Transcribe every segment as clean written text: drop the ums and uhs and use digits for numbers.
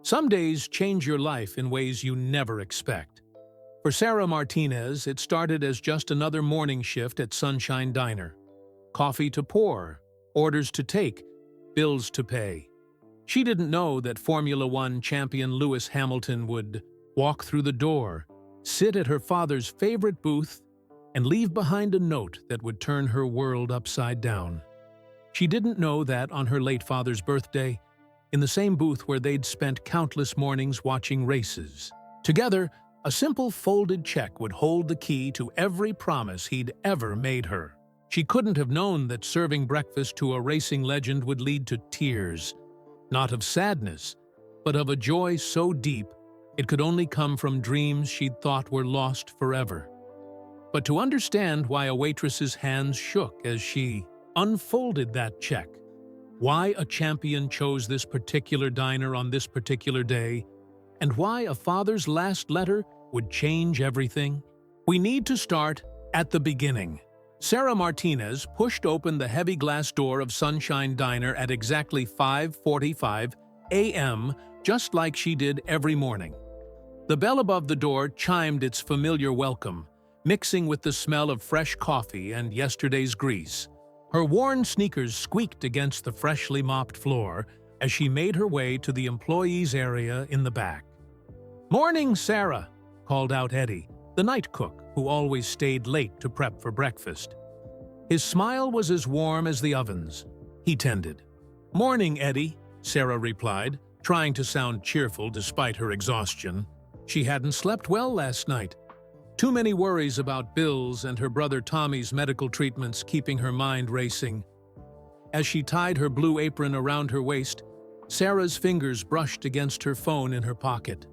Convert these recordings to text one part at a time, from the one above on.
Some days change your life in ways you never expect. For Sarah Martinez, it started as just another morning shift at Sunshine Diner. Coffee to pour, orders to take, bills to pay. She didn't know that Formula One champion Lewis Hamilton would walk through the door, sit at her father's favorite booth, and leave behind a note that would turn her world upside down. She didn't know that on her late father's birthday, in the same booth where they'd spent countless mornings watching races, together, a simple folded check would hold the key to every promise he'd ever made her. She couldn't have known that serving breakfast to a racing legend would lead to tears, not of sadness, but of a joy so deep it could only come from dreams she'd thought were lost forever. But to understand why a waitress's hands shook as she unfolded that check, why a champion chose this particular diner on this particular day, and why a father's last letter would change everything, we need to start at the beginning. Sarah Martinez pushed open the heavy glass door of Sunshine Diner at exactly 5:45 a.m., just like she did every morning. The bell above the door chimed its familiar welcome, mixing with the smell of fresh coffee and yesterday's grease. Her worn sneakers squeaked against the freshly mopped floor as she made her way to the employees' area in the back. "Morning, Sarah," called out Eddie, the night cook who always stayed late to prep for breakfast. His smile was as warm as the ovens he tended. "Morning, Eddie," Sarah replied, trying to sound cheerful despite her exhaustion. She hadn't slept well last night. Too many worries about bills and her brother Tommy's medical treatments keeping her mind racing. As she tied her blue apron around her waist, Sarah's fingers brushed against her phone in her pocket.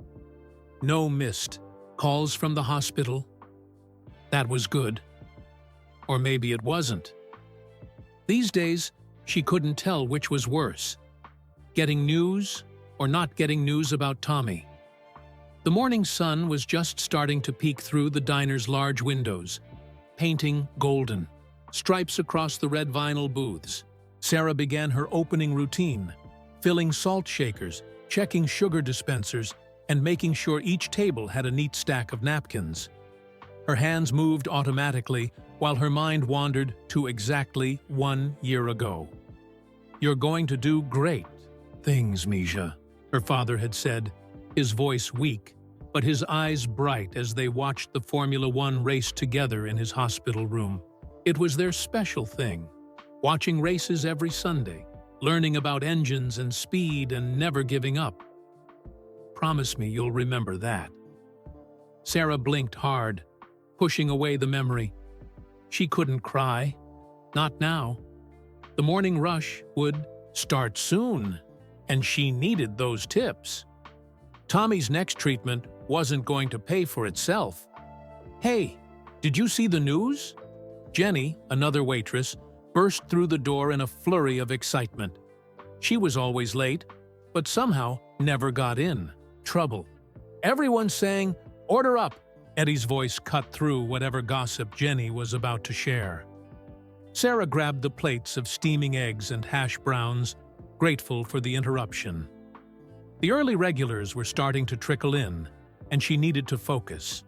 No missed calls from the hospital. That was good. Or maybe it wasn't. These days, she couldn't tell which was worse, getting news or not getting news about Tommy. The morning sun was just starting to peek through the diner's large windows, painting golden, stripes across the red vinyl booths. Sarah began her opening routine, filling salt shakers, checking sugar dispensers, and making sure each table had a neat stack of napkins. Her hands moved automatically while her mind wandered to exactly 1 year ago. "You're going to do great things, Misha," her father had said, his voice weak, but his eyes bright as they watched the Formula One race together in his hospital room. It was their special thing, watching races every Sunday, learning about engines and speed and never giving up. "Promise me you'll remember that." Sarah blinked hard, pushing away the memory. She couldn't cry. Not now. The morning rush would start soon, and she needed those tips. Tommy's next treatment wasn't going to pay for itself. "Hey, did you see the news?" Jenny, another waitress, burst through the door in a flurry of excitement. She was always late, but somehow never got in. Trouble. "Everyone's saying, 'Order up!'" Eddie's voice cut through whatever gossip Jenny was about to share. Sarah grabbed the plates of steaming eggs and hash browns, grateful for the interruption. The early regulars were starting to trickle in, and she needed to focus.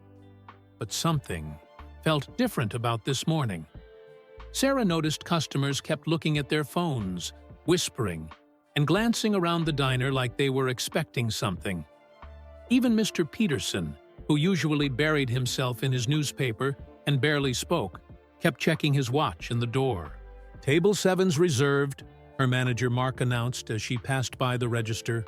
But something felt different about this morning. Sarah noticed customers kept looking at their phones, whispering, and glancing around the diner like they were expecting something. Even Mr. Peterson, who usually buried himself in his newspaper and barely spoke, kept checking his watch in the door. "Table 7's reserved," her manager Mark announced as she passed by the register.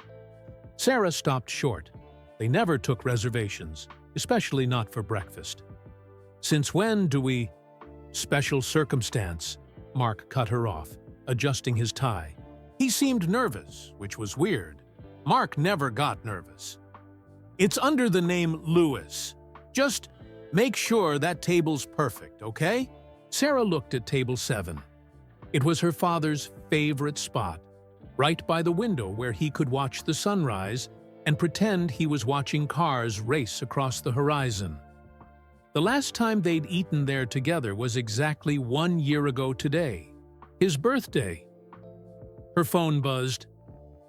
Sarah stopped short. They never took reservations, especially not for breakfast. "Since when do we—" "Special circumstance," Mark cut her off, adjusting his tie. He seemed nervous, which was weird. Mark never got nervous. "It's under the name Lewis. Just make sure that table's perfect, okay?" Sarah looked at table 7. It was her father's favorite spot, right by the window where he could watch the sunrise and pretend he was watching cars race across the horizon. The last time they'd eaten there together was exactly 1 year ago today, his birthday. Her phone buzzed.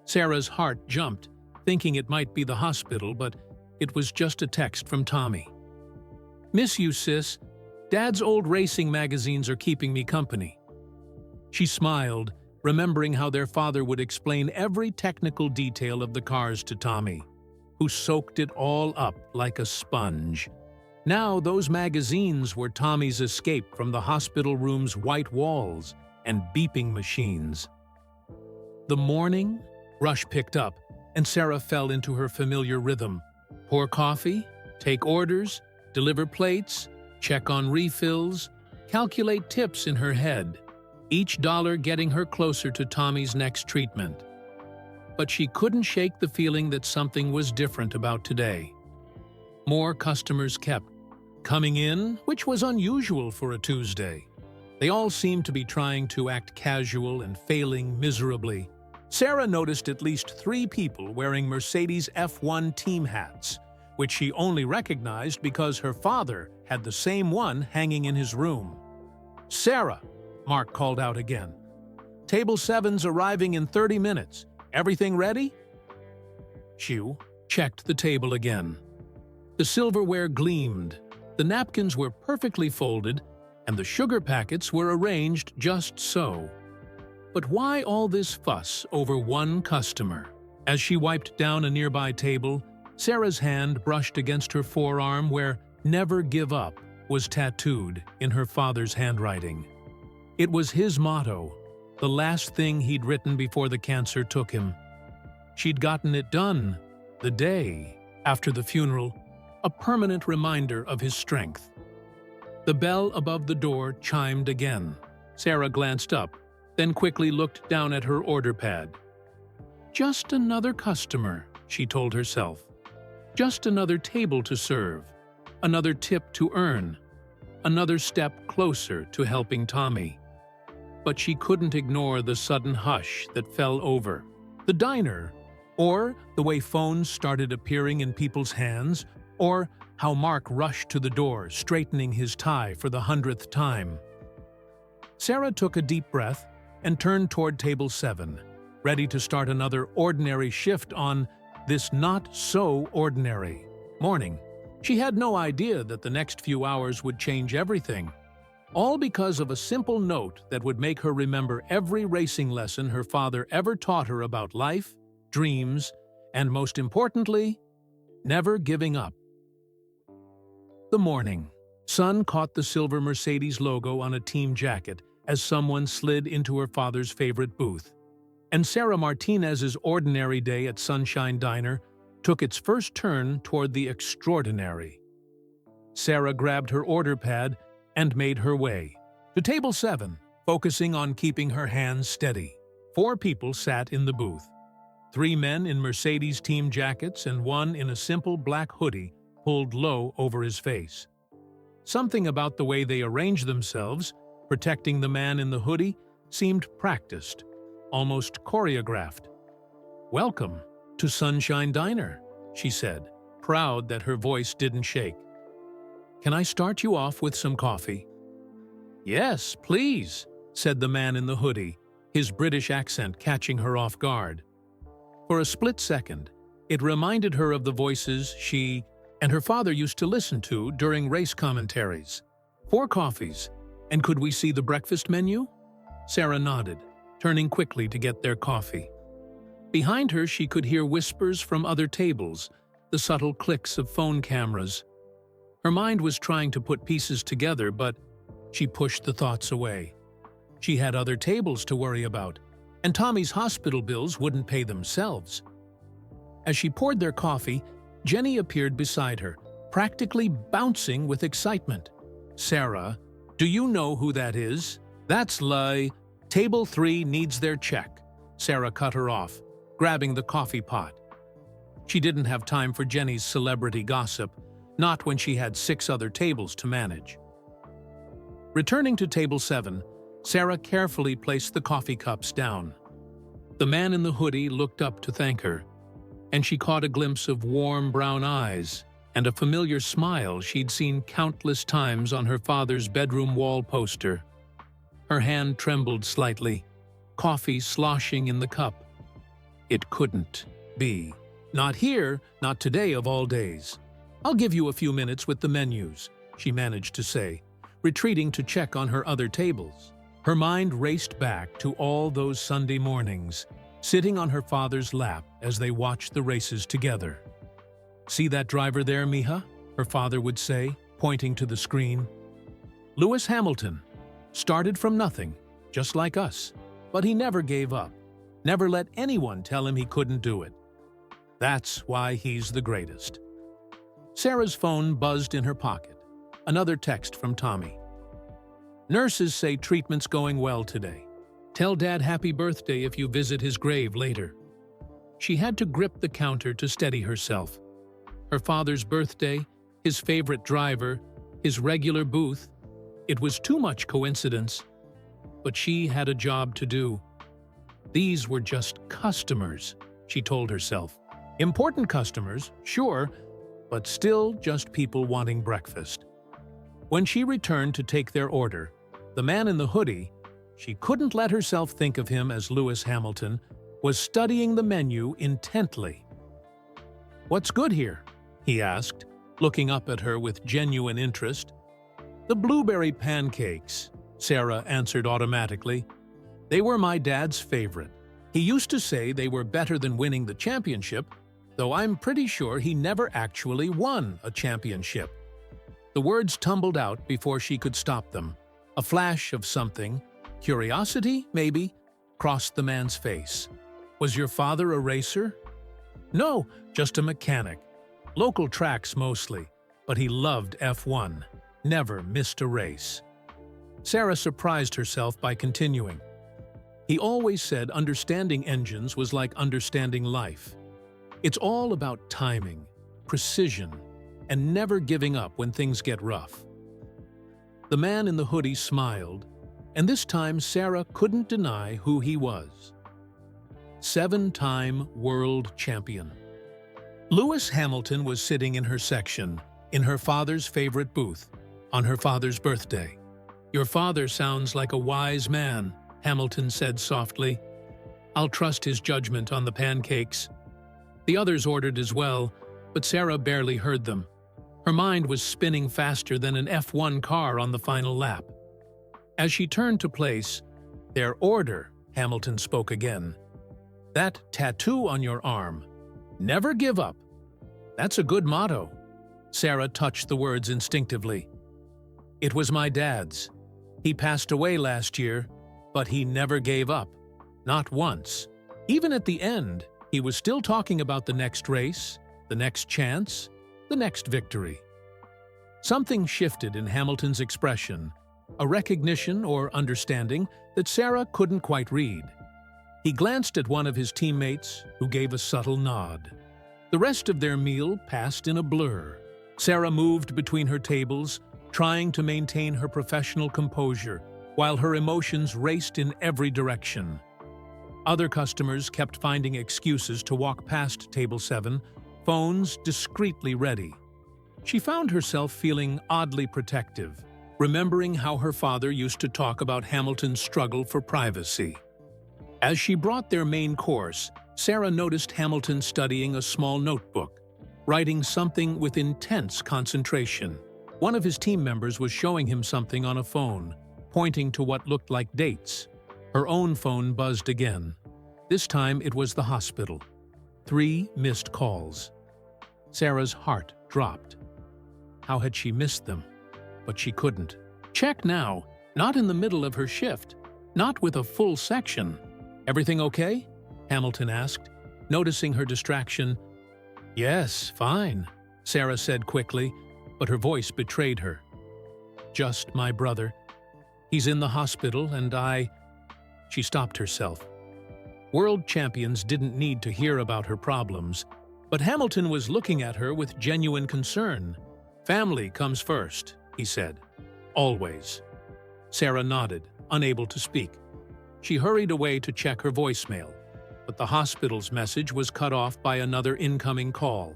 Sarah's heart jumped, thinking it might be the hospital, but it was just a text from Tommy. "Miss you, sis. Dad's old racing magazines are keeping me company." She smiled, remembering how their father would explain every technical detail of the cars to Tommy, who soaked it all up like a sponge. Now those magazines were Tommy's escape from the hospital room's white walls and beeping machines. The morning rush picked up, and Sarah fell into her familiar rhythm. Pour coffee, take orders, deliver plates, check on refills, calculate tips in her head, each dollar getting her closer to Tommy's next treatment. But she couldn't shake the feeling that something was different about today. More customers kept coming in, which was unusual for a Tuesday. They all seemed to be trying to act casual and failing miserably. Sarah noticed at least 3 people wearing Mercedes F1 team hats, which she only recognized because her father had the same one hanging in his room. "Sarah," Mark called out again. "Table 7's arriving in 30 minutes. Everything ready?" Shu checked the table again. The silverware gleamed, the napkins were perfectly folded, and the sugar packets were arranged just so. But why all this fuss over one customer? As she wiped down a nearby table, Sarah's hand brushed against her forearm where "Never give up" was tattooed in her father's handwriting. It was his motto, the last thing he'd written before the cancer took him. She'd gotten it done the day after the funeral, a permanent reminder of his strength. The bell above the door chimed again. Sarah glanced up, then quickly looked down at her order pad. Just another customer, she told herself. Just another table to serve, another tip to earn, another step closer to helping Tommy. But she couldn't ignore the sudden hush that fell over the diner, or the way phones started appearing in people's hands, or how Mark rushed to the door, straightening his tie for the 100th time. Sarah took a deep breath and turned toward table 7, ready to start another ordinary shift on this not-so-ordinary morning. She had no idea that the next few hours would change everything, all because of a simple note that would make her remember every racing lesson her father ever taught her about life, dreams, and most importantly, never giving up. The morning. Sun caught the silver Mercedes logo on a team jacket as someone slid into her father's favorite booth. And Sarah Martinez's ordinary day at Sunshine Diner took its first turn toward the extraordinary. Sarah grabbed her order pad and made her way to table 7, focusing on keeping her hands steady. 4 people sat in the booth. 3 men in Mercedes team jackets and 1 in a simple black hoodie pulled low over his face. Something about the way they arranged themselves, protecting the man in the hoodie, seemed practiced, almost choreographed. "Welcome to Sunshine Diner," she said, proud that her voice didn't shake. "Can I start you off with some coffee?" "Yes, please," said the man in the hoodie, his British accent catching her off guard. For a split second, it reminded her of the voices she and her father used to listen to during race commentaries. 4 coffees, and could we see the breakfast menu? Sarah nodded, turning quickly to get their coffee. Behind her, she could hear whispers from other tables, the subtle clicks of phone cameras. Her mind was trying to put pieces together, but she pushed the thoughts away. She had other tables to worry about, and Tommy's hospital bills wouldn't pay themselves. As she poured their coffee, Jenny appeared beside her, practically bouncing with excitement. "Sarah, do you know who that is? That's Table 3 needs their check." Sarah cut her off, grabbing the coffee pot. She didn't have time for Jenny's celebrity gossip, not when she had 6 other tables to manage. Returning to table 7, Sarah carefully placed the coffee cups down. The man in the hoodie looked up to thank her, and she caught a glimpse of warm brown eyes and a familiar smile she'd seen countless times on her father's bedroom wall poster. Her hand trembled slightly, coffee sloshing in the cup. It couldn't be. Not here, not today of all days. I'll give you a few minutes with the menus, she managed to say, retreating to check on her other tables. Her mind raced back to all those Sunday mornings, sitting on her father's lap as they watched the races together. "See that driver there, Mija?" her father would say, pointing to the screen. "Lewis Hamilton. Started from nothing, just like us. But he never gave up. Never let anyone tell him he couldn't do it. That's why he's the greatest." Sarah's phone buzzed in her pocket. Another text from Tommy. "Nurses say treatment's going well today. Tell Dad happy birthday if you visit his grave later." She had to grip the counter to steady herself. Her father's birthday, his favorite driver, his regular booth. It was too much coincidence. But she had a job to do. These were just customers, she told herself. Important customers, sure, but still just people wanting breakfast. When she returned to take their order, the man in the hoodie, she couldn't let herself think of him as Lewis Hamilton, was studying the menu intently. "What's good here?" he asked, looking up at her with genuine interest. "The blueberry pancakes," Sarah answered automatically. "They were my dad's favorite. He used to say they were better than winning the championship, though I'm pretty sure he never actually won a championship." The words tumbled out before she could stop them. A flash of something, curiosity, maybe, crossed the man's face. "Was your father a racer?" "No, just a mechanic. Local tracks mostly, but he loved F1. Never missed a race." Sarah surprised herself by continuing. "He always said understanding engines was like understanding life. It's all about timing, precision, and never giving up when things get rough." The man in the hoodie smiled, and this time Sarah couldn't deny who he was. 7-time world champion. Lewis Hamilton was sitting in her section, in her father's favorite booth, on her father's birthday. "Your father sounds like a wise man," Hamilton said softly. "I'll trust his judgment on the pancakes." The others ordered as well, but Sarah barely heard them. Her mind was spinning faster than an F1 car on the final lap. As she turned to place their order, Hamilton spoke again. "That tattoo on your arm. Never give up. That's a good motto." Sarah touched the words instinctively. "It was my dad's. He passed away last year, but he never gave up. Not once. Even at the end, he was still talking about the next race, the next chance, the next victory." Something shifted in Hamilton's expression, a recognition or understanding that Sarah couldn't quite read. He glanced at one of his teammates, who gave a subtle nod. The rest of their meal passed in a blur. Sarah moved between her tables, trying to maintain her professional composure, while her emotions raced in every direction. Other customers kept finding excuses to walk past Table 7, phones discreetly ready. She found herself feeling oddly protective, remembering how her father used to talk about Hamilton's struggle for privacy. As she brought their main course, Sarah noticed Hamilton studying a small notebook, writing something with intense concentration. One of his team members was showing him something on a phone, pointing to what looked like dates. Her own phone buzzed again. This time it was the hospital. 3 missed calls. Sarah's heart dropped. How had she missed them? But she couldn't. Check now, not in the middle of her shift, not with a full section. "Everything okay?" Hamilton asked, noticing her distraction. "Yes, fine," Sarah said quickly, but her voice betrayed her. "Just my brother. He's in the hospital and She stopped herself. World champions didn't need to hear about her problems, but Hamilton was looking at her with genuine concern. "Family comes first," he said. "Always." Sarah nodded, unable to speak. She hurried away to check her voicemail, but the hospital's message was cut off by another incoming call.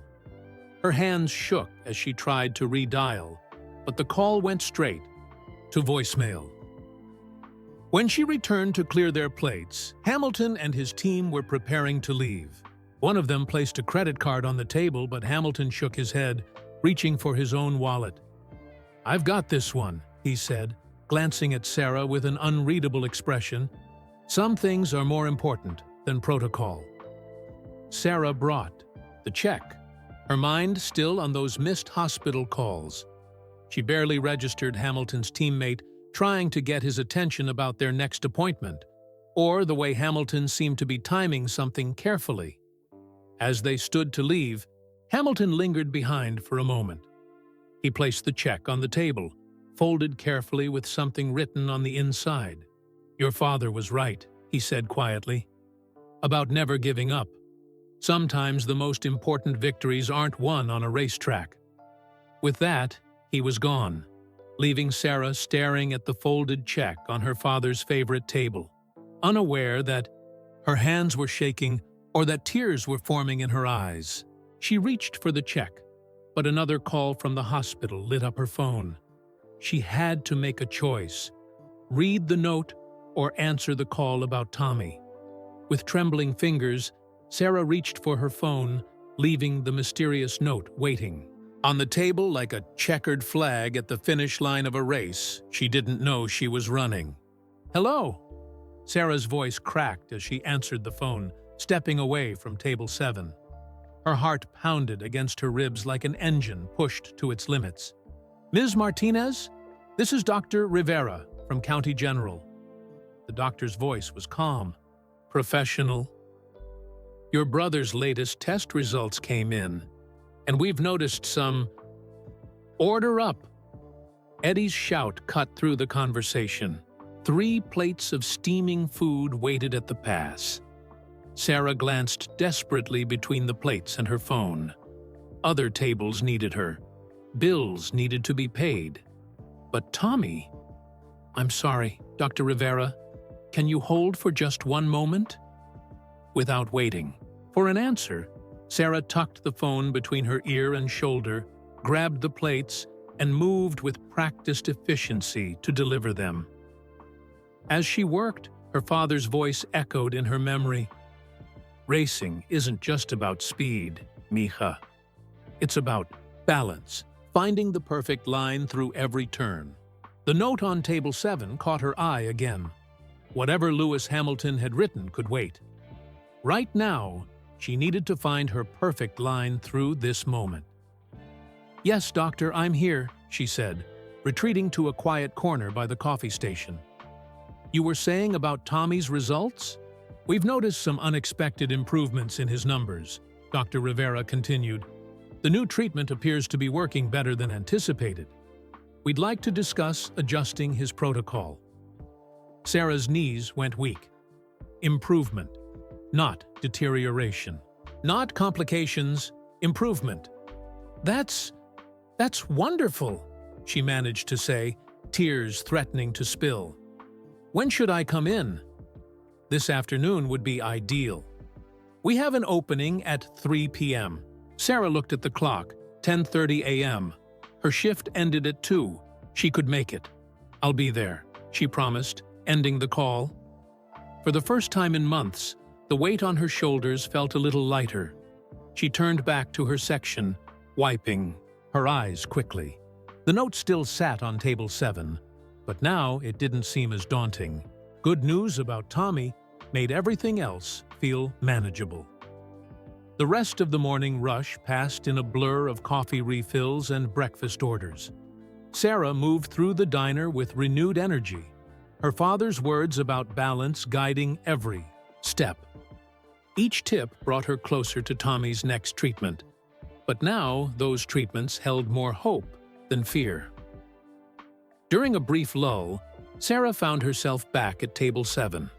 Her hands shook as she tried to redial, but the call went straight to voicemail. When she returned to clear their plates, Hamilton and his team were preparing to leave. One of them placed a credit card on the table, but Hamilton shook his head, reaching for his own wallet. "I've got this one," he said, glancing at Sarah with an unreadable expression. "Some things are more important than protocol." Sarah brought the check, her mind still on those missed hospital calls. She barely registered Hamilton's teammate trying to get his attention about their next appointment, or the way Hamilton seemed to be timing something carefully. As they stood to leave, Hamilton lingered behind for a moment. He placed the check on the table, folded carefully with something written on the inside. "Your father was right," he said quietly, "about never giving up. Sometimes the most important victories aren't won on a racetrack." With that, he was gone, leaving Sarah staring at the folded check on her father's favorite table, unaware that her hands were shaking or that tears were forming in her eyes. She reached for the check, but another call from the hospital lit up her phone. She had to make a choice: read the note or answer the call about Tommy. With trembling fingers, Sarah reached for her phone, leaving the mysterious note waiting. On the table, like a checkered flag at the finish line of a race, she didn't know she was running. "Hello?" Sarah's voice cracked as she answered the phone, stepping away from table 7. Her heart pounded against her ribs like an engine pushed to its limits. "Ms. Martinez? This is Dr. Rivera from County General." The doctor's voice was calm, professional. "Your brother's latest test results came in, and we've noticed some... Order up!" Eddie's shout cut through the conversation. 3 plates of steaming food waited at the pass. Sarah glanced desperately between the plates and her phone. Other tables needed her. Bills needed to be paid. But Tommy... "I'm sorry, Dr. Rivera. Can you hold for just one moment?" Without waiting for an answer, Sarah tucked the phone between her ear and shoulder, grabbed the plates, and moved with practiced efficiency to deliver them. As she worked, her father's voice echoed in her memory. "Racing isn't just about speed, mija. It's about balance, finding the perfect line through every turn." The note on table 7 caught her eye again. Whatever Lewis Hamilton had written could wait. Right now, she needed to find her perfect line through this moment. "Yes, doctor, I'm here," she said, retreating to a quiet corner by the coffee station. "You were saying about Tommy's results? We've noticed some unexpected improvements in his numbers," Dr. Rivera continued. "The new treatment appears to be working better than anticipated. We'd like to discuss adjusting his protocol." Sarah's knees went weak. Improvement, not deterioration. Not complications, improvement. That's wonderful," she managed to say, tears threatening to spill. "When should I come in?" "This afternoon would be ideal. We have an opening at 3 p.m. Sarah looked at the clock, 10:30 a.m. Her shift ended at 2. She could make it. "I'll be there," she promised, ending the call. For the first time in months, the weight on her shoulders felt a little lighter. She turned back to her section, wiping her eyes quickly. The note still sat on table 7, but now it didn't seem as daunting. Good news about Tommy made everything else feel manageable. The rest of the morning rush passed in a blur of coffee refills and breakfast orders. Sarah moved through the diner with renewed energy, her father's words about balance guiding every step. Each tip brought her closer to Tommy's next treatment, but now those treatments held more hope than fear. During a brief lull, Sarah found herself back at table 7.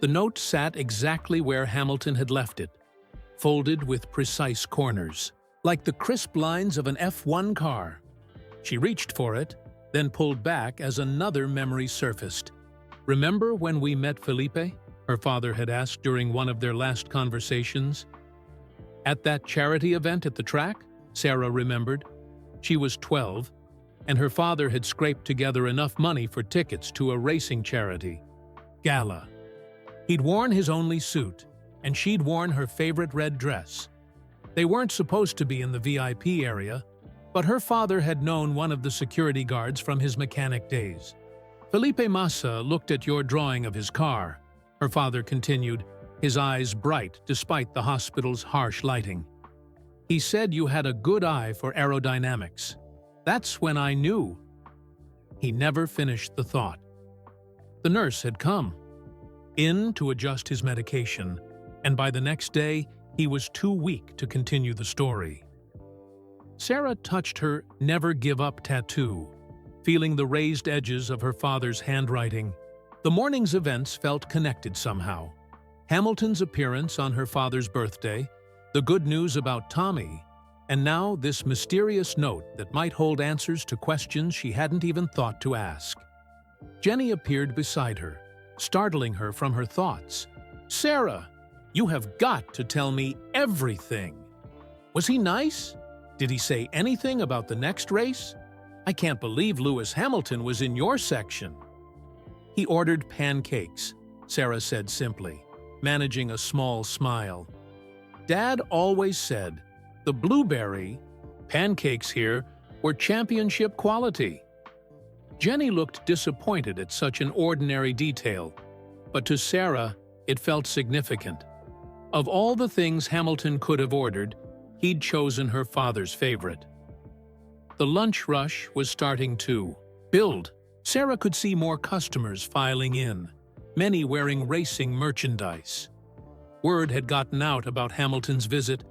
The note sat exactly where Hamilton had left it, folded with precise corners, like the crisp lines of an F1 car. She reached for it, then pulled back as another memory surfaced. "Remember when we met Felipe?" her father had asked during one of their last conversations. "At that charity event at the track?" Sarah remembered. She was 12, and her father had scraped together enough money for tickets to a racing charity gala. He'd worn his only suit, and she'd worn her favorite red dress. They weren't supposed to be in the VIP area, but her father had known one of the security guards from his mechanic days. Felipe Massa looked at your drawing of his car, her father continued, his eyes bright despite the hospital's harsh lighting. He said you had a good eye for aerodynamics. That's when I knew. He never finished the thought. The nurse had come in to adjust his medication, and by the next day, he was too weak to continue the story. Sarah touched her "Never Give Up" tattoo, feeling the raised edges of her father's handwriting. The morning's events felt connected somehow. Hamilton's appearance on her father's birthday, the good news about Tommy, and now this mysterious note that might hold answers to questions she hadn't even thought to ask. Jenny appeared beside her, startling her from her thoughts. "Sarah, you have got to tell me everything. Was he nice? Did he say anything about the next race? I can't believe Lewis Hamilton was in your section." "He ordered pancakes," Sarah said simply, managing a small smile. "Dad always said the blueberry pancakes here were championship quality." Jenny looked disappointed at such an ordinary detail, but to Sarah, it felt significant. Of all the things Hamilton could have ordered, he'd chosen her father's favorite. The lunch rush was starting to build. Sarah could see more customers filing in, many wearing racing merchandise. Word had gotten out about Hamilton's visit,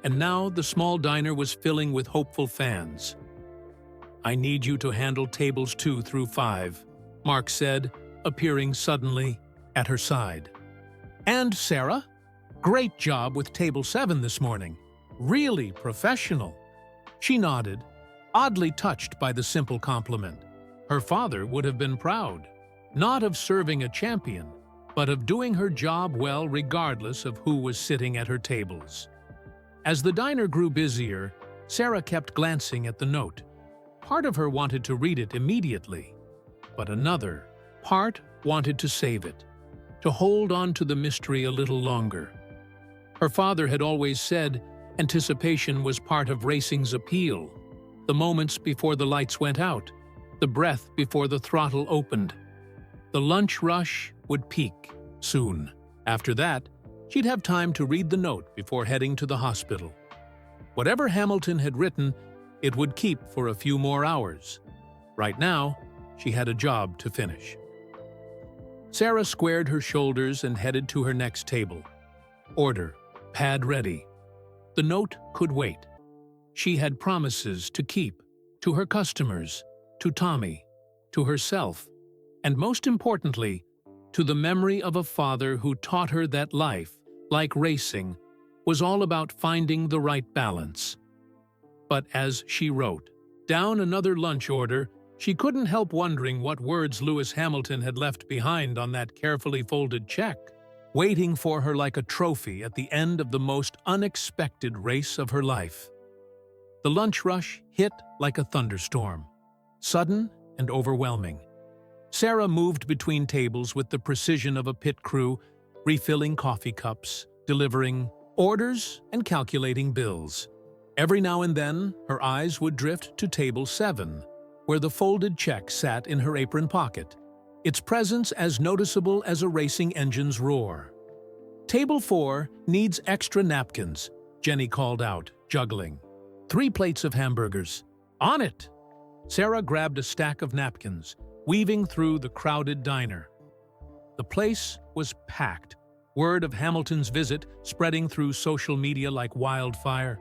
and now the small diner was filling with hopeful fans. "I need you to handle tables 2 through 5, Mark said, appearing suddenly at her side. "And Sarah? Great job with table 7 this morning. Really professional." She nodded, oddly touched by the simple compliment. Her father would have been proud, not of serving a champion, but of doing her job well regardless of who was sitting at her tables. As the diner grew busier, Sarah kept glancing at the note. Part of her wanted to read it immediately, but another part wanted to save it, to hold on to the mystery a little longer. Her father had always said anticipation was part of racing's appeal. The moments before the lights went out, the breath before the throttle opened. The lunch rush would peak soon. After that, she'd have time to read the note before heading to the hospital. Whatever Hamilton had written, it would keep for a few more hours. Right now, she had a job to finish. Sarah squared her shoulders and headed to her next table. Order, pad ready. The note could wait. She had promises to keep, to her customers, to Tommy, to herself, and most importantly, to the memory of a father who taught her that life, like racing, was all about finding the right balance. But as she wrote down another lunch order, she couldn't help wondering what words Lewis Hamilton had left behind on that carefully folded check, waiting for her like a trophy at the end of the most unexpected race of her life. The lunch rush hit like a thunderstorm, sudden and overwhelming. Sarah moved between tables with the precision of a pit crew, refilling coffee cups, delivering orders, and calculating bills. Every now and then, her eyes would drift to table 7, where the folded check sat in her apron pocket, its presence as noticeable as a racing engine's roar. "Table 4 needs extra napkins," Jenny called out, juggling. 3 plates of hamburgers. On it! Sarah grabbed a stack of napkins, weaving through the crowded diner. The place was packed, word of Hamilton's visit spreading through social media like wildfire.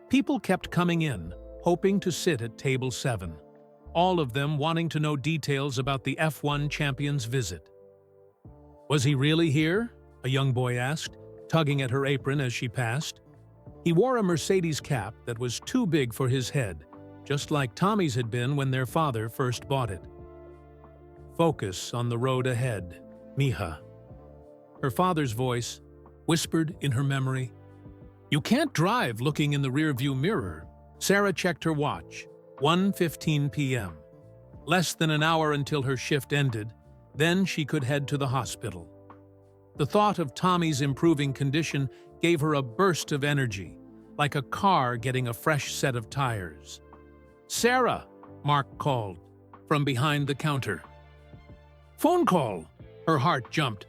People kept coming in, hoping to sit at table 7, all of them wanting to know details about the F1 champion's visit. "Was he really here?" a young boy asked, tugging at her apron as she passed. He wore a Mercedes cap that was too big for his head, just like Tommy's had been when their father first bought it. "Focus on the road ahead, mija." Her father's voice whispered in her memory. "You can't drive looking in the rearview mirror." Sarah checked her watch. 1:15 p.m. Less than an hour until her shift ended, then she could head to the hospital. The thought of Tommy's improving condition gave her a burst of energy, like a car getting a fresh set of tires. "Sarah," Mark called, from behind the counter. "Phone call!" Her heart jumped.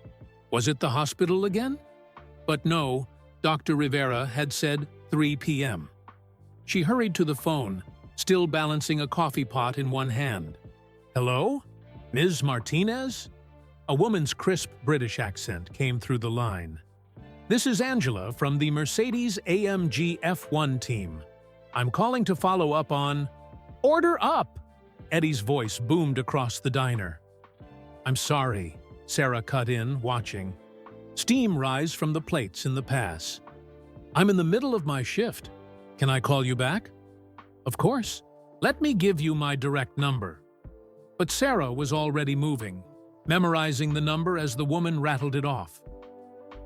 Was it the hospital again? But no, Dr. Rivera had said 3 p.m. She hurried to the phone, still balancing a coffee pot in one hand. "Hello? Ms. Martinez?" A woman's crisp British accent came through the line. "This is Angela from the Mercedes-AMG F1 team. I'm calling to follow up on—" "Order up!" Eddie's voice boomed across the diner. "I'm sorry," Sarah cut in, watching. Steam rise from the plates in the pass. "I'm in the middle of my shift. Can I call you back?" "Of course. Let me give you my direct number." But Sarah was already moving, memorizing the number as the woman rattled it off.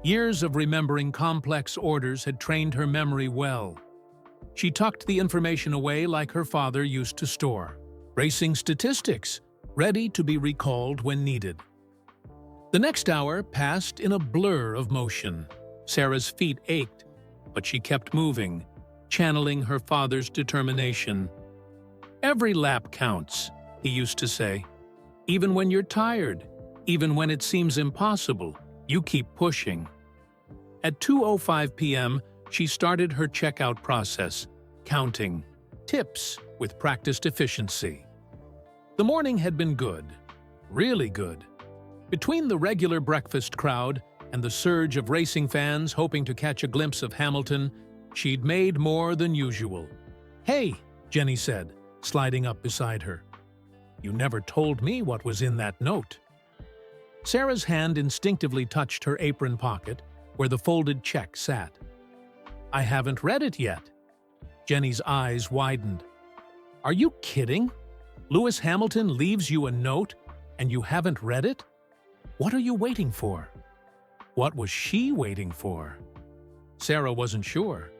Years of remembering complex orders had trained her memory well. She tucked the information away like her father used to store. Racing statistics, ready to be recalled when needed. The next hour passed in a blur of motion. Sarah's feet ached, but she kept moving, channeling her father's determination. "Every lap counts," he used to say. "Even when you're tired, even when it seems impossible, you keep pushing." At 2:05 p.m., she started her checkout process, counting tips with practiced efficiency. The morning had been good, really good. Between the regular breakfast crowd and the surge of racing fans hoping to catch a glimpse of Hamilton, she'd made more than usual. "Hey," Jenny said, sliding up beside her. "You never told me what was in that note." Sarah's hand instinctively touched her apron pocket, where the folded check sat. "I haven't read it yet." Jenny's eyes widened. "Are you kidding? Lewis Hamilton leaves you a note, and you haven't read it? What are you waiting for?" What was she waiting for? Sarah wasn't sure.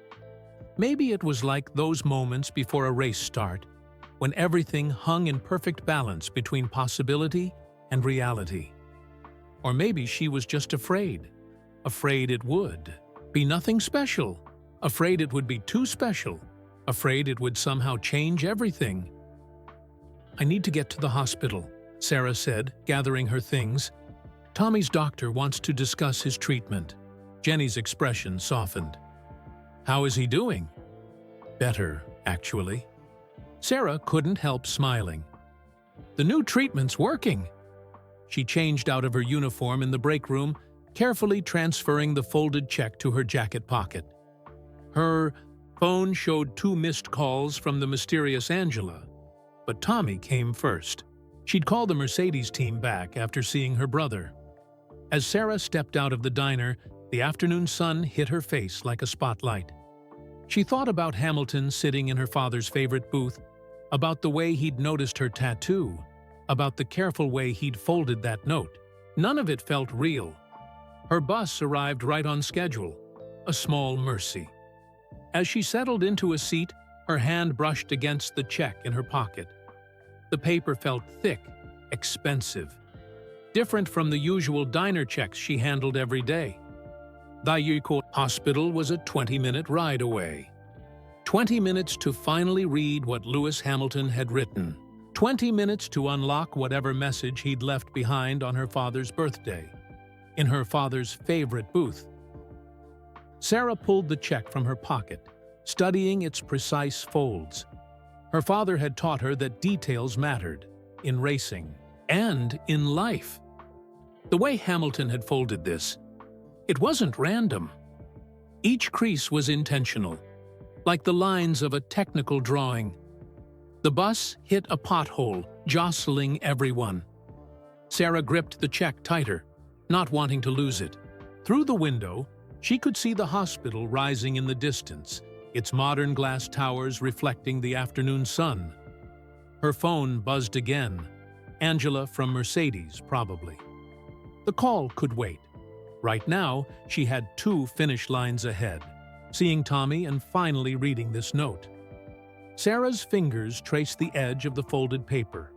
Maybe it was like those moments before a race start, when everything hung in perfect balance between possibility and reality. Or maybe she was just afraid it would be nothing special, afraid it would be too special, afraid it would somehow change everything. "I need to get to the hospital," Sarah said, gathering her things. "Tommy's doctor wants to discuss his treatment." Jenny's expression softened. "How is he doing?" "Better, actually." Sarah couldn't help smiling. "The new treatment's working." She changed out of her uniform in the break room, carefully transferring the folded check to her jacket pocket. Her phone showed 2 missed calls from the mysterious Angela, but Tommy came first. She'd call the Mercedes team back after seeing her brother. As Sarah stepped out of the diner, the afternoon sun hit her face like a spotlight. She thought about Hamilton sitting in her father's favorite booth, about the way he'd noticed her tattoo, about the careful way he'd folded that note. None of it felt real. Her bus arrived right on schedule, a small mercy. As she settled into a seat, her hand brushed against the check in her pocket. The paper felt thick, expensive. Different from the usual diner checks she handled every day. The hospital was a 20-minute ride away. 20 minutes to finally read what Lewis Hamilton had written. 20 minutes to unlock whatever message he'd left behind on her father's birthday, in her father's favorite booth. Sarah pulled the check from her pocket, studying its precise folds. Her father had taught her that details mattered, in racing and in life. The way Hamilton had folded this, it wasn't random. Each crease was intentional, like the lines of a technical drawing. The bus hit a pothole, jostling everyone. Sarah gripped the check tighter, not wanting to lose it. Through the window, she could see the hospital rising in the distance, its modern glass towers reflecting the afternoon sun. Her phone buzzed again. Angela from Mercedes, probably. The call could wait. Right now, she had 2 finish lines ahead, seeing Tommy and finally reading this note. Sarah's fingers traced the edge of the folded paper.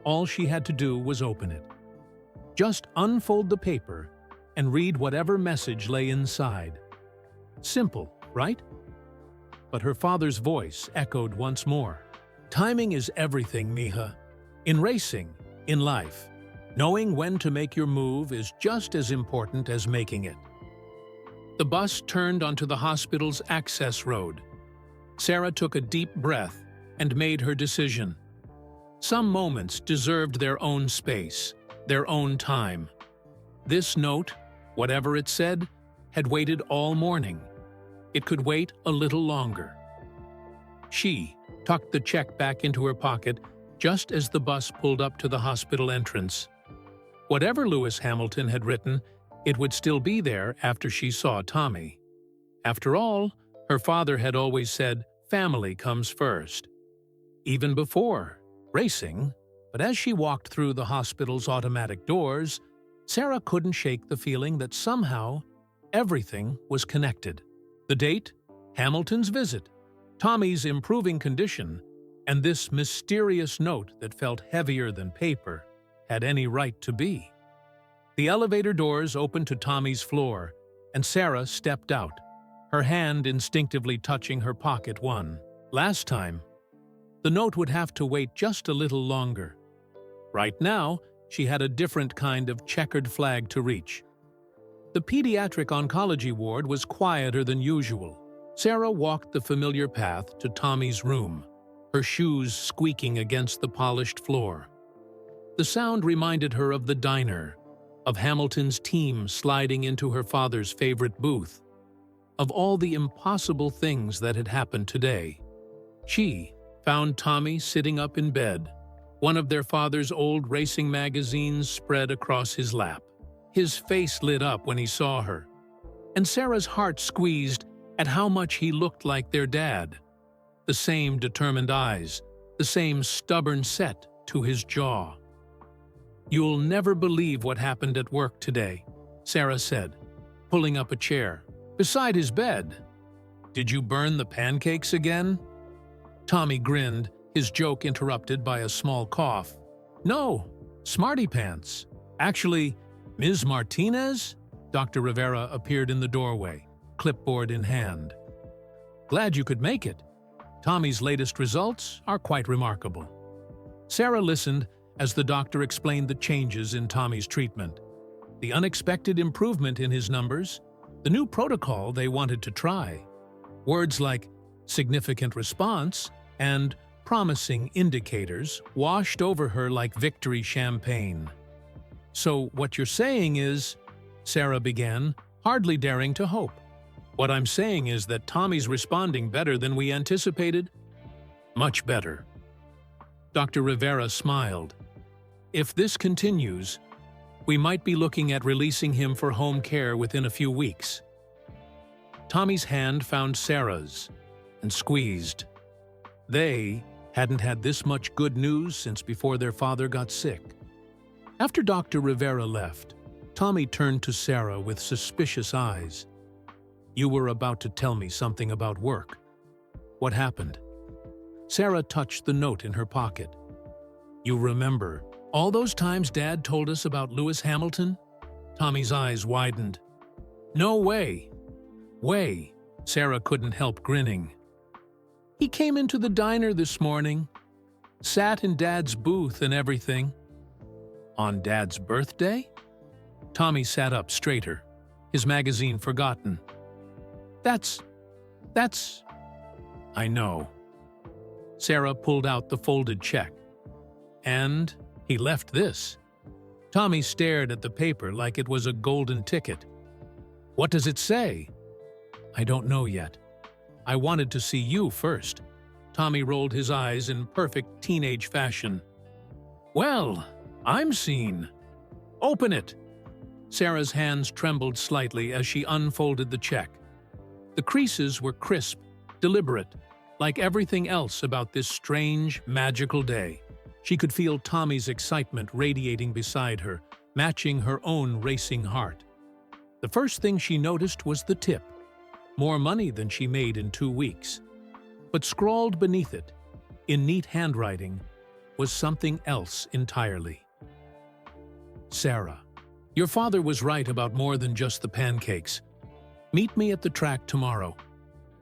All she had to do was open it. Just unfold the paper, and read whatever message lay inside. Simple, right? But her father's voice echoed once more. Timing is everything, Mija. In racing, in life, knowing when to make your move is just as important as making it. The bus turned onto the hospital's access road. Sarah took a deep breath and made her decision. Some moments deserved their own space, their own time. This note, whatever it said, had waited all morning. It could wait a little longer. She tucked the check back into her pocket just as the bus pulled up to the hospital entrance. Whatever Lewis Hamilton had written, it would still be there after she saw Tommy. After all, her father had always said, family comes first. Even before racing, but as she walked through the hospital's automatic doors, Sarah couldn't shake the feeling that somehow everything was connected. The date, Hamilton's visit, Tommy's improving condition, and this mysterious note that felt heavier than paper had any right to be. The elevator doors opened to Tommy's floor, and Sarah stepped out, her hand instinctively touching her pocket one. Last time, the note would have to wait just a little longer. Right now, she had a different kind of checkered flag to reach. The pediatric oncology ward was quieter than usual. Sarah walked the familiar path to Tommy's room, her shoes squeaking against the polished floor. The sound reminded her of the diner, of Hamilton's team sliding into her father's favorite booth, of all the impossible things that had happened today. She found Tommy sitting up in bed, one of their father's old racing magazines spread across his lap. His face lit up when he saw her, and Sarah's heart squeezed at how much he looked like their dad. The same determined eyes, the same stubborn set to his jaw. "You'll never believe what happened at work today," Sarah said, pulling up a chair beside his bed. "Did you burn the pancakes again?" Tommy grinned, his joke interrupted by a small cough. "No, smarty pants. Actually, Ms. Martinez?" Dr. Rivera appeared in the doorway, clipboard in hand. "Glad you could make it. Tommy's latest results are quite remarkable." Sarah listened as the doctor explained the changes in Tommy's treatment, the unexpected improvement in his numbers, the new protocol they wanted to try. Words like significant response and promising indicators washed over her like victory champagne. "So what you're saying is," Sarah began, hardly daring to hope. "What I'm saying is that Tommy's responding better than we anticipated." "Much better." Dr. Rivera smiled. "If this continues, we might be looking at releasing him for home care within a few weeks." Tommy's hand found Sarah's and squeezed. They hadn't had this much good news since before their father got sick. After Dr. Rivera left, Tommy turned to Sarah with suspicious eyes. "You were about to tell me something about work. What happened?" Sarah touched the note in her pocket. "You remember all those times Dad told us about Lewis Hamilton?" Tommy's eyes widened. "No way." "Way." Sarah couldn't help grinning. "He came into the diner this morning, sat in Dad's booth and everything." "On Dad's birthday?" Tommy sat up straighter, his magazine forgotten. That's... I know." Sarah pulled out the folded check. "And he left this." Tommy stared at the paper like it was a golden ticket. "What does it say?" "I don't know yet. I wanted to see you first." Tommy rolled his eyes in perfect teenage fashion. "Well, I'm seen. Open it." Sarah's hands trembled slightly as she unfolded the check. The creases were crisp, deliberate, like everything else about this strange, magical day. She could feel Tommy's excitement radiating beside her, matching her own racing heart. The first thing she noticed was the tip, more money than she made in 2 weeks. But scrawled beneath it, in neat handwriting, was something else entirely. Sarah. Your father was right about more than just the pancakes. Meet me at the track tomorrow.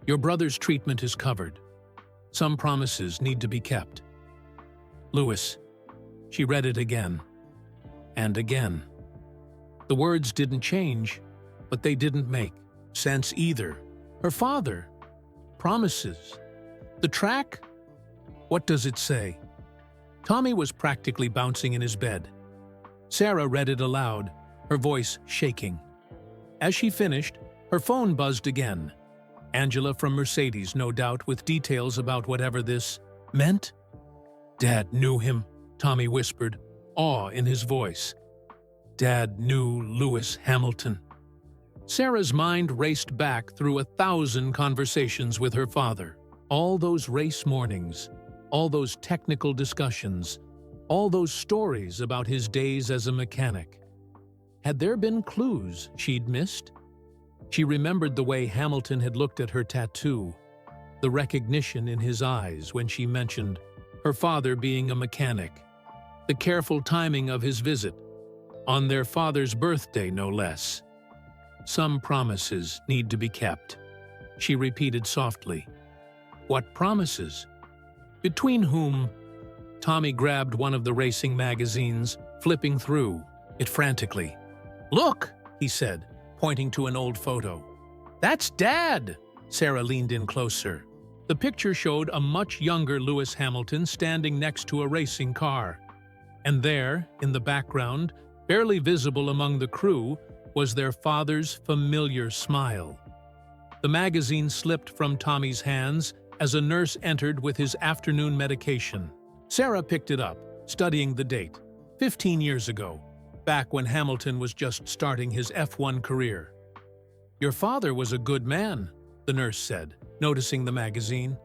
Your brother's treatment is covered. Some promises need to be kept. Louis. She read it again. And again. The words didn't change, but they didn't make sense either. Her father. Promises. The track? What does it say? Tommy was practically bouncing in his bed. Sarah read it aloud, her voice shaking. As she finished, her phone buzzed again. Angela from Mercedes, no doubt, with details about whatever this meant. Dad knew him, Tommy whispered, awe in his voice. Dad knew Lewis Hamilton. Sarah's mind raced back through 1,000 conversations with her father. All those race mornings, all those technical discussions, all those stories about his days as a mechanic. Had there been clues she'd missed? She remembered the way Hamilton had looked at her tattoo, the recognition in his eyes when she mentioned her father being a mechanic, the careful timing of his visit, on their father's birthday no less. Some promises need to be kept, she repeated softly. What promises? Between whom? Tommy grabbed one of the racing magazines, flipping through it frantically. Look, he said, pointing to an old photo. That's Dad! Sarah leaned in closer. The picture showed a much younger Lewis Hamilton standing next to a racing car. And there, in the background, barely visible among the crew, was their father's familiar smile. The magazine slipped from Tommy's hands as a nurse entered with his afternoon medication. Sarah picked it up, studying the date. 15 years ago, back when Hamilton was just starting his F1 career. Your father was a good man, the nurse said, noticing the magazine.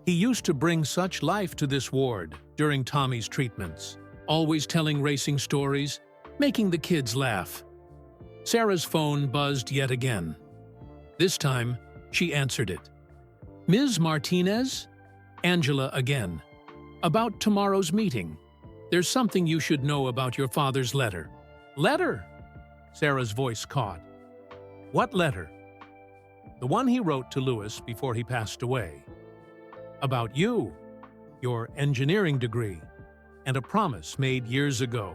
He used to bring such life to this ward during Tommy's treatments, always telling racing stories, making the kids laugh. Sarah's phone buzzed yet again. This time, she answered it. Ms. Martinez? Angela again. About tomorrow's meeting. There's something you should know about your father's letter. Letter? Sarah's voice caught. What letter? The one he wrote to Lewis before he passed away. About you, your engineering degree, and a promise made years ago.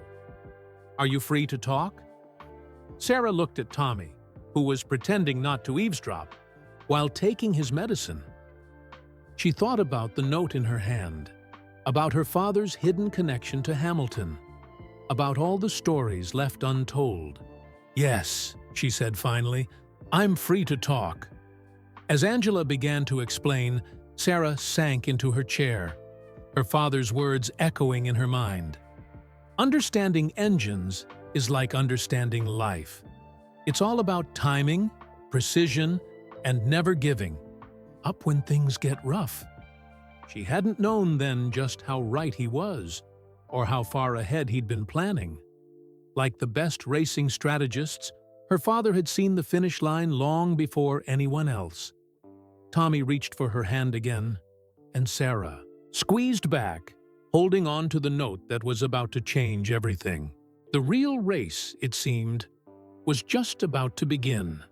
Are you free to talk? Sarah looked at Tommy, who was pretending not to eavesdrop, while taking his medicine. She thought about the note in her hand, about her father's hidden connection to Hamilton, about all the stories left untold. Yes, she said finally, I'm free to talk. As Angela began to explain, Sarah sank into her chair, her father's words echoing in her mind. Understanding engines is like understanding life. It's all about timing, precision, and never giving up when things get rough. She hadn't known then just how right he was, or how far ahead he'd been planning. Like the best racing strategists, her father had seen the finish line long before anyone else. Tommy reached for her hand again, and Sarah squeezed back, holding on to the note that was about to change everything. The real race, it seemed, was just about to begin.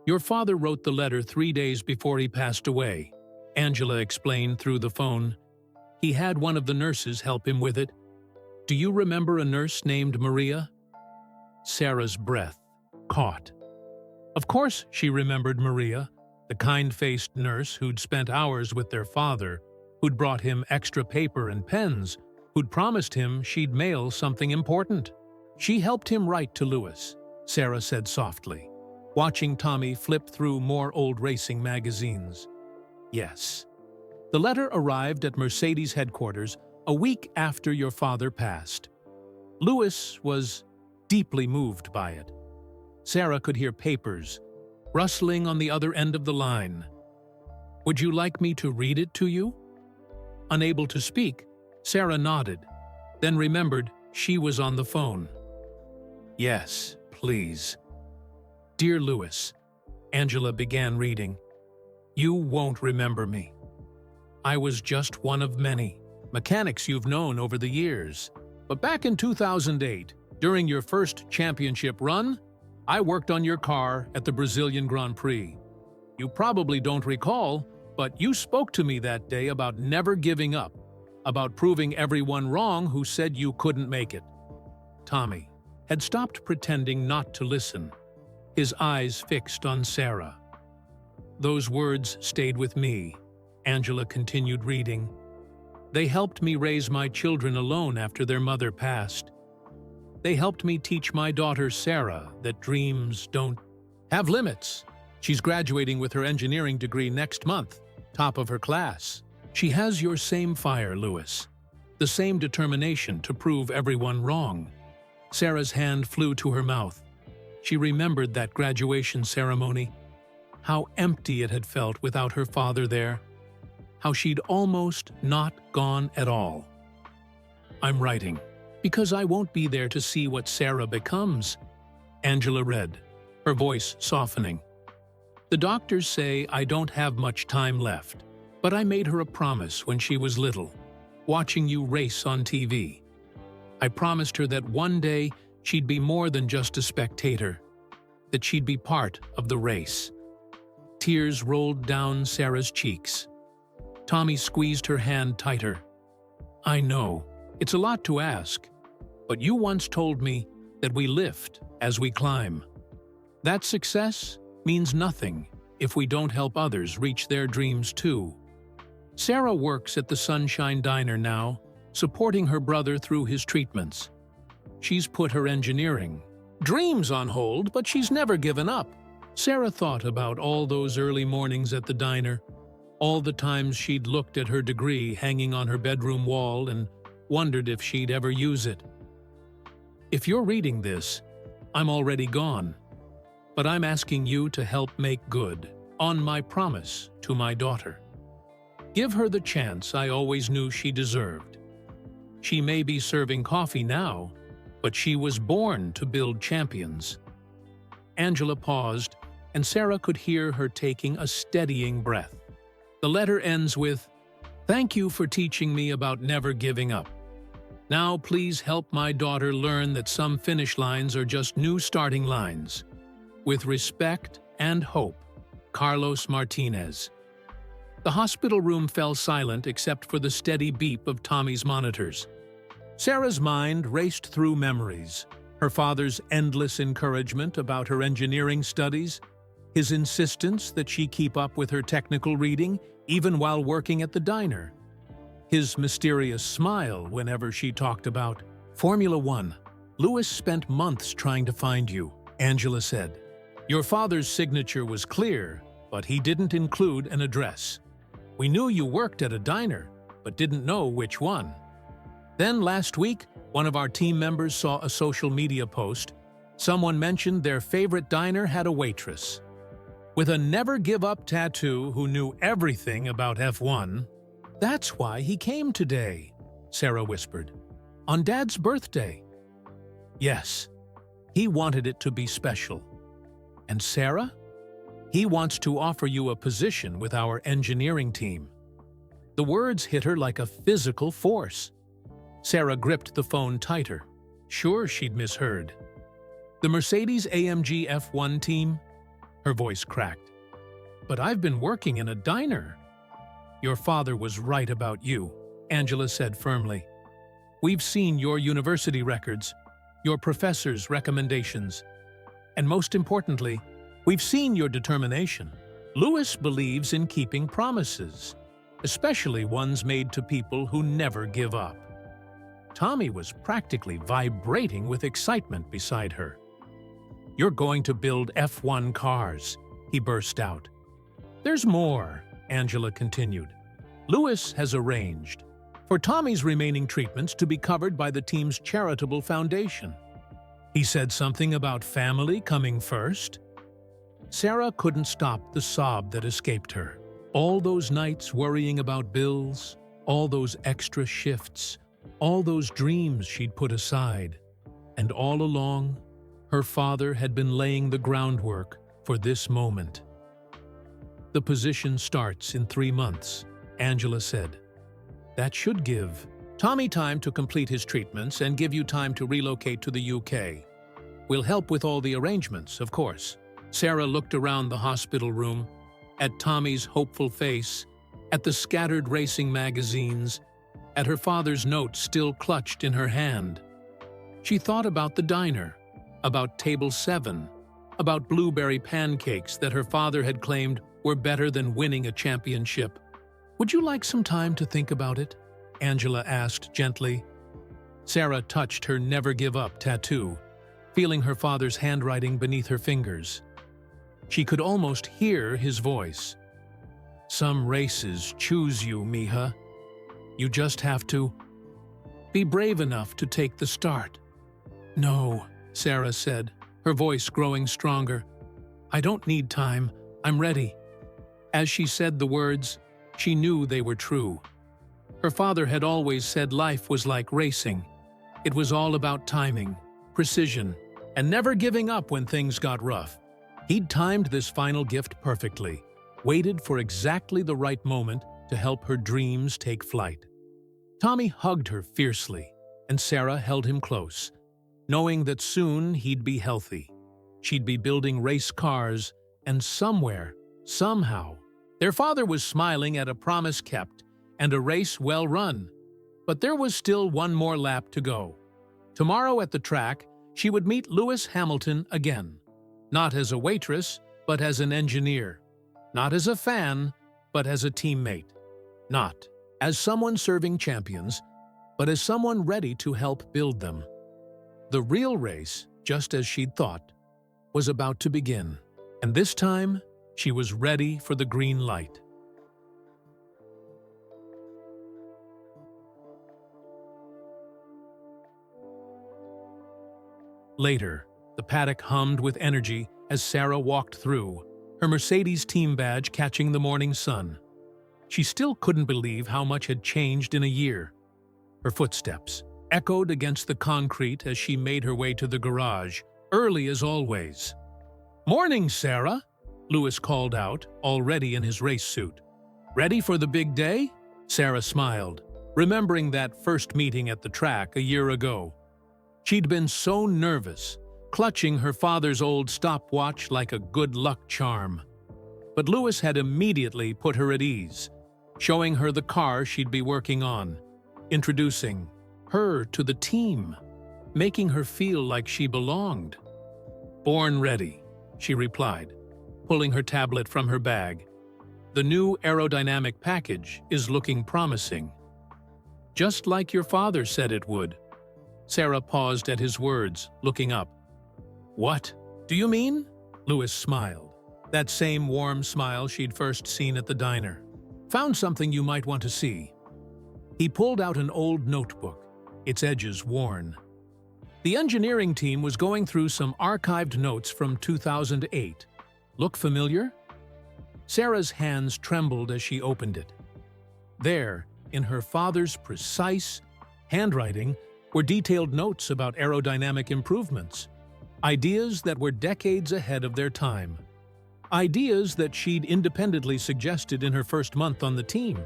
Your father wrote the letter 3 days before he passed away, Angela explained through the phone. He had one of the nurses help him with it. Do you remember a nurse named Maria? Sarah's breath caught. Of course she remembered Maria, the kind-faced nurse who'd spent hours with their father, who'd brought him extra paper and pens, who'd promised him she'd mail something important. She helped him write to Lewis, Sarah said softly, watching Tommy flip through more old racing magazines. Yes. The letter arrived at Mercedes headquarters a week after your father passed. Lewis was deeply moved by it. Sarah could hear papers rustling on the other end of the line. Would you like me to read it to you? Unable to speak, Sarah nodded, then remembered she was on the phone. Yes, please. Dear Lewis, Angela began reading. You won't remember me. I was just one of many mechanics you've known over the years. But back in 2008, During your first championship run, I worked on your car at the Brazilian Grand Prix. You probably don't recall, but you spoke to me that day about never giving up, about proving everyone wrong who said you couldn't make it. Tommy had stopped pretending not to listen, his eyes fixed on Sarah. Those words stayed with me, Angela continued reading. They helped me raise my children alone after their mother passed. They helped me teach my daughter Sarah that dreams don't have limits. She's graduating with her engineering degree next month, top of her class. She has your same fire, Louis, the same determination to prove everyone wrong. Sarah's hand flew to her mouth. She remembered that graduation ceremony, how empty it had felt without her father there, how she'd almost not gone at all. I'm writing, because I won't be there to see what Sarah becomes, Angela read, her voice softening. The doctors say I don't have much time left, but I made her a promise when she was little, watching you race on TV. I promised her that one day she'd be more than just a spectator, that she'd be part of the race. Tears rolled down Sarah's cheeks. Tommy squeezed her hand tighter. I know, it's a lot to ask, but you once told me that we lift as we climb. That success means nothing if we don't help others reach their dreams too. Sarah works at the Sunshine Diner now, supporting her brother through his treatments. She's put her engineering dreams on hold, but she's never given up. Sarah thought about all those early mornings at the diner, all the times she'd looked at her degree hanging on her bedroom wall and wondered if she'd ever use it. If you're reading this, I'm already gone, but I'm asking you to help make good on my promise to my daughter. Give her the chance I always knew she deserved. She may be serving coffee now, but she was born to build champions. Angela paused, and Sarah could hear her taking a steadying breath. The letter ends with, "Thank you for teaching me about never giving up. Now please help my daughter learn that some finish lines are just new starting lines. With respect and hope, Carlos Martinez." The hospital room fell silent except for the steady beep of Tommy's monitors. Sarah's mind raced through memories, her father's endless encouragement about her engineering studies, his insistence that she keep up with her technical reading even while working at the diner, his mysterious smile whenever she talked about Formula One. "Louis spent months trying to find you," Angela said. "Your father's signature was clear, but he didn't include an address. We knew you worked at a diner, but didn't know which one. Then last week, one of our team members saw a social media post. Someone mentioned their favorite diner had a waitress with a never-give-up tattoo who knew everything about F1. That's why he came today," Sarah whispered. "On Dad's birthday." "Yes, he wanted it to be special. And Sarah? He wants to offer you a position with our engineering team." The words hit her like a physical force. Sarah gripped the phone tighter. Sure, she'd misheard. "The Mercedes-AMG F1 team?" Her voice cracked. "But I've been working in a diner." "Your father was right about you," Angela said firmly. "We've seen your university records, your professors' recommendations, and most importantly, we've seen your determination. Louis believes in keeping promises, especially ones made to people who never give up." Tommy was practically vibrating with excitement beside her. "You're going to build F1 cars," he burst out. "There's more," Angela continued. "Louis has arranged for Tommy's remaining treatments to be covered by the team's charitable foundation. He said something about family coming first." Sarah couldn't stop the sob that escaped her. All those nights worrying about bills, all those extra shifts, all those dreams she'd put aside. And all along, her father had been laying the groundwork for this moment. "The position starts in 3 months," Angela said. "That should give Tommy time to complete his treatments and give you time to relocate to the UK. We'll help with all the arrangements, of course. Sarah looked around the hospital room, at Tommy's hopeful face, at the scattered racing magazines, at her father's note still clutched in her hand. She thought about the diner, about table 7, about blueberry pancakes that her father had claimed were better than winning a championship. "Would you like some time to think about it?" Angela asked gently. Sarah touched her Never Give Up tattoo, feeling her father's handwriting beneath her fingers. She could almost hear his voice. "Some races choose you, Mija. You just have to be brave enough to take the start." "No," Sarah said, her voice growing stronger. "I don't need time. I'm ready." As she said the words, she knew they were true. Her father had always said life was like racing. It was all about timing, precision, and never giving up when things got rough. He'd timed this final gift perfectly, waited for exactly the right moment to help her dreams take flight. Tommy hugged her fiercely, and Sarah held him close, knowing that soon he'd be healthy. She'd be building race cars, and somewhere, somehow, their father was smiling at a promise kept and a race well run. But there was still one more lap to go. Tomorrow at the track, she would meet Lewis Hamilton again. Not as a waitress, but as an engineer. Not as a fan, but as a teammate. Not as someone serving champions, but as someone ready to help build them. The real race, just as she'd thought, was about to begin. And this time, she was ready for the green light. Later, the paddock hummed with energy as Sarah walked through, her Mercedes team badge catching the morning sun. She still couldn't believe how much had changed in a year. Her footsteps echoed against the concrete as she made her way to the garage, early as always. "Morning, Sarah," Lewis called out, already in his race suit. "Ready for the big day?" Sarah smiled, remembering that first meeting at the track a year ago. She'd been so nervous, clutching her father's old stopwatch like a good luck charm. But Lewis had immediately put her at ease, showing her the car she'd be working on, introducing her to the team, making her feel like she belonged. "Born ready," she replied, pulling her tablet from her bag. "The new aerodynamic package is looking promising." "Just like your father said it would." Sarah paused at his words, looking up. "What do you mean?" Lewis smiled, that same warm smile she'd first seen at the diner. "Found something you might want to see." He pulled out an old notebook, its edges worn. The engineering team was going through some archived notes from 2008. "Look familiar?" Sarah's hands trembled as she opened it. There, in her father's precise handwriting, were detailed notes about aerodynamic improvements, ideas that were decades ahead of their time, ideas that she'd independently suggested in her first month on the team.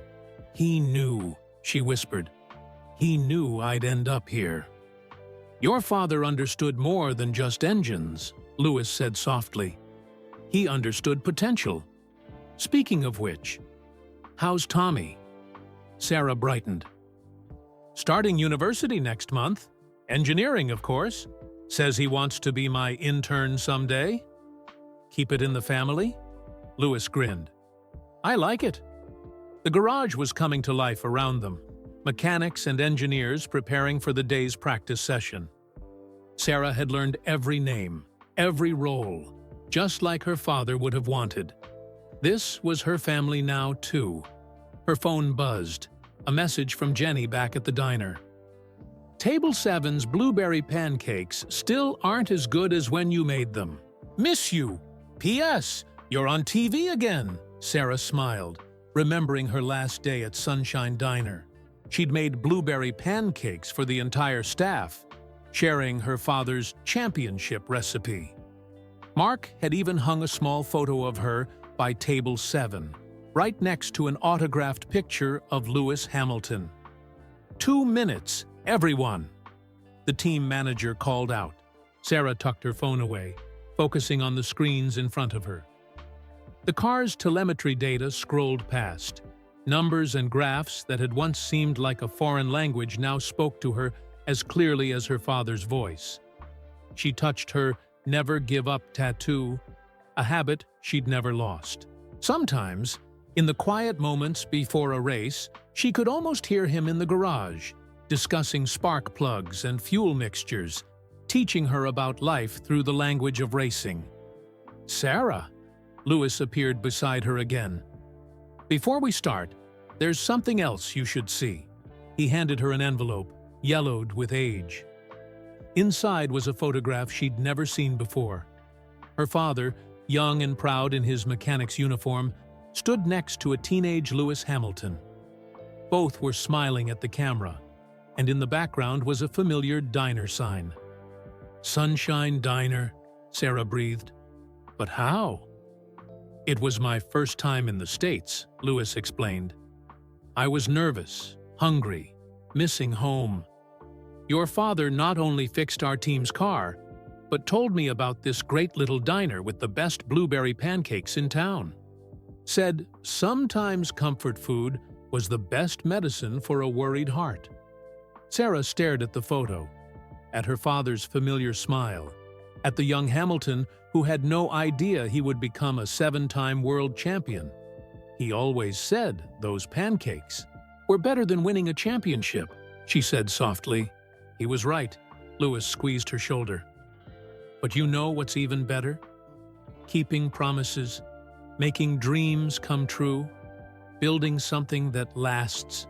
"He knew," she whispered. "He knew I'd end up here." "Your father understood more than just engines," Lewis said softly. "He understood potential. Speaking of which, how's Tommy?" Sarah brightened. "Starting university next month. Engineering, of course. Says he wants to be my intern someday." "Keep it in the family?" Lewis grinned. "I like it." The garage was coming to life around them, mechanics and engineers preparing for the day's practice session. Sarah had learned every name, every role, just like her father would have wanted. This was her family now, too. Her phone buzzed. A message from Jenny back at the diner. "Table 7's blueberry pancakes still aren't as good as when you made them. Miss you. P.S. You're on TV again." Sarah smiled, remembering her last day at Sunshine Diner. She'd made blueberry pancakes for the entire staff, sharing her father's championship recipe. Mark had even hung a small photo of her by table 7. Right next to an autographed picture of Lewis Hamilton. 2 minutes, everyone!" The team manager called out. Sarah tucked her phone away, focusing on the screens in front of her. The car's telemetry data scrolled past. Numbers and graphs that had once seemed like a foreign language now spoke to her as clearly as her father's voice. She touched her "never give up" tattoo, a habit she'd never lost. Sometimes, in the quiet moments before a race, she could almost hear him in the garage, discussing spark plugs and fuel mixtures, teaching her about life through the language of racing. "Sarah!" Lewis appeared beside her again. "Before we start, there's something else you should see." He handed her an envelope, yellowed with age. Inside was a photograph she'd never seen before. Her father, young and proud in his mechanic's uniform, stood next to a teenage Lewis Hamilton. Both were smiling at the camera, and in the background was a familiar diner sign. "Sunshine Diner," Sarah breathed. "But how?" "It was my first time in the States," Lewis explained. "I was nervous, hungry, missing home. Your father not only fixed our team's car, but told me about this great little diner with the best blueberry pancakes in town. Said sometimes comfort food was the best medicine for a worried heart." Sarah stared at the photo, at her father's familiar smile, at the young Hamilton who had no idea he would become a 7-time world champion. "He always said those pancakes were better than winning a championship," she said softly. "He was right." Lewis squeezed her shoulder. "But you know what's even better? Keeping promises, making dreams come true, building something that lasts."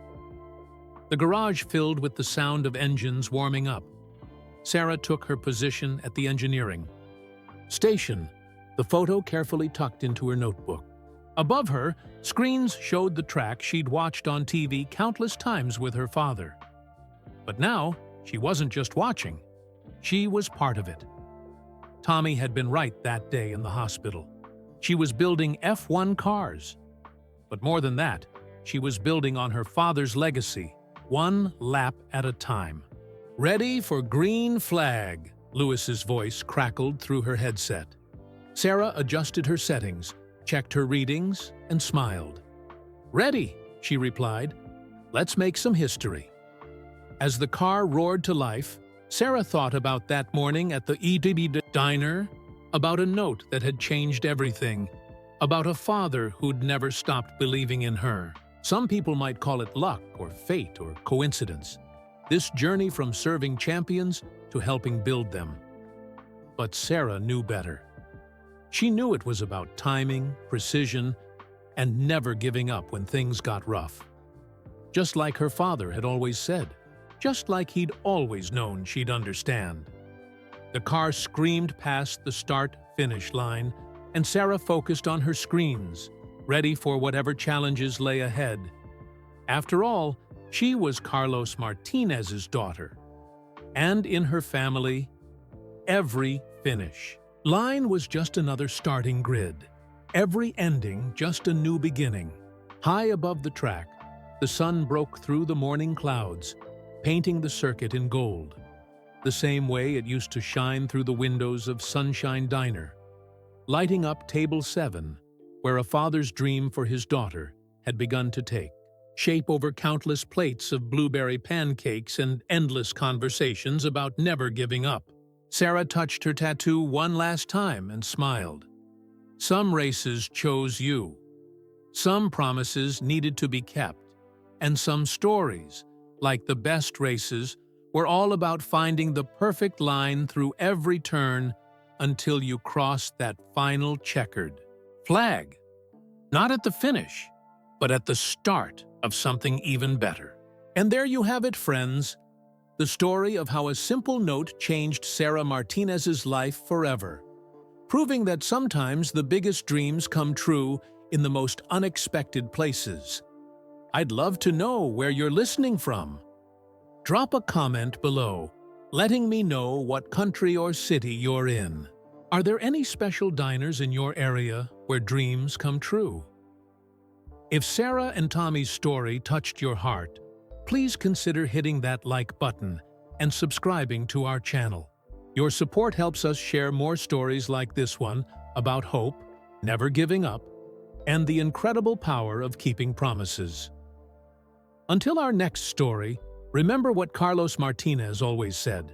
The garage filled with the sound of engines warming up. Sarah took her position at the engineering station, the photo carefully tucked into her notebook. Above her, screens showed the track she'd watched on TV countless times with her father. But now, she wasn't just watching. She was part of it. Tommy had been right that day in the hospital. She was building F1 cars. But more than that, she was building on her father's legacy, one lap at a time. "Ready for green flag," Lewis's voice crackled through her headset. Sarah adjusted her settings, checked her readings, and smiled. "Ready," she replied. "Let's make some history." As the car roared to life, Sarah thought about that morning at the EDB diner, about a note that had changed everything, about a father who'd never stopped believing in her. Some people might call it luck or fate or coincidence, this journey from serving champions to helping build them. But Sarah knew better. She knew it was about timing, precision, and never giving up when things got rough. Just like her father had always said, just like he'd always known she'd understand. The car screamed past the start-finish line, and Sarah focused on her screens, ready for whatever challenges lay ahead. After all, she was Carlos Martinez's daughter. And in her family, every finish line was just another starting grid. Every ending just a new beginning. High above the track, the sun broke through the morning clouds, painting the circuit in gold, the same way it used to shine through the windows of Sunshine Diner, lighting up Table 7, where a father's dream for his daughter had begun to take shape over countless plates of blueberry pancakes and endless conversations about never giving up. Sarah touched her tattoo one last time and smiled. Some races chose you. Some promises needed to be kept, and some stories, like the best races, were all about finding the perfect line through every turn until you crossed that final checkered flag. Not at the finish, but at the start of something even better. And there you have it, friends. The story of how a simple note changed Sarah Martinez's life forever, proving that sometimes the biggest dreams come true in the most unexpected places. I'd love to know where you're listening from. Drop a comment below, letting me know what country or city you're in. Are there any special diners in your area where dreams come true? If Sarah and Tommy's story touched your heart, please consider hitting that like button and subscribing to our channel. Your support helps us share more stories like this one about hope, never giving up, and the incredible power of keeping promises. Until our next story, remember what Carlos Martinez always said: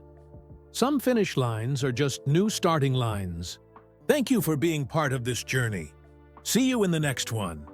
some finish lines are just new starting lines. Thank you for being part of this journey. See you in the next one.